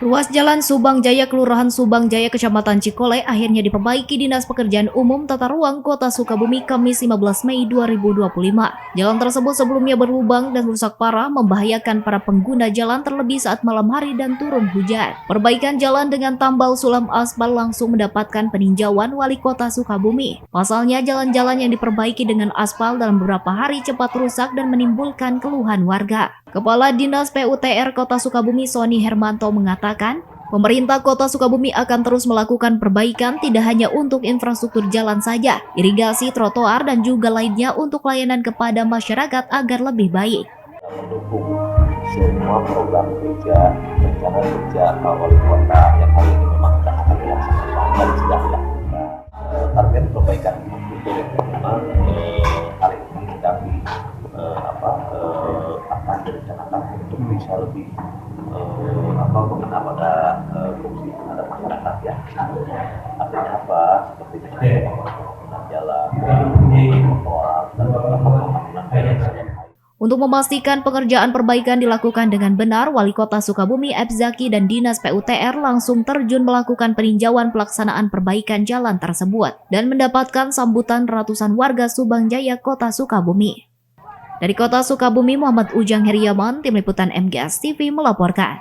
Ruas Jalan Subang Jaya, Kelurahan Subang Jaya, Kecamatan Cikole akhirnya diperbaiki Dinas Pekerjaan Umum Tata Ruang Kota Sukabumi Kamis 15 Mei 2025. Jalan tersebut sebelumnya berlubang dan rusak parah, membahayakan para pengguna jalan terlebih saat malam hari dan turun hujan. Perbaikan jalan dengan tambal sulam aspal langsung mendapatkan peninjauan Wali Kota Sukabumi. Pasalnya, jalan-jalan yang diperbaiki dengan aspal dalam beberapa hari cepat rusak dan menimbulkan keluhan warga. Kepala Dinas PUTR Kota Sukabumi Sony Hermanto mengatakan, pemerintah Kota Sukabumi akan terus melakukan perbaikan tidak hanya untuk infrastruktur jalan saja, irigasi, trotoar, dan juga lainnya untuk layanan kepada masyarakat agar lebih baik. Mendukung semua program kerja, rencana kerja Wali Kota yang hari ini memang akan dilaksanakan dan sudah dilakukan. Target perbaikan itu yang pertama hari ini sedang akan direncanakan untuk bisa lebih mengena pada fungsi terhadap masyarakat ya. Artinya apa? Seperti misalnya pembangunan jalan, trotoar, dan pembangunan jalan. Untuk memastikan pengerjaan perbaikan dilakukan dengan benar, Wali Kota Sukabumi F. Zaki dan Dinas PUTR langsung terjun melakukan peninjauan pelaksanaan perbaikan jalan tersebut dan mendapatkan sambutan ratusan warga Subang Jaya, Kota Sukabumi. Dari Kota Sukabumi, Muhammad Ujang Heriaman, Tim Liputan MGS TV melaporkan.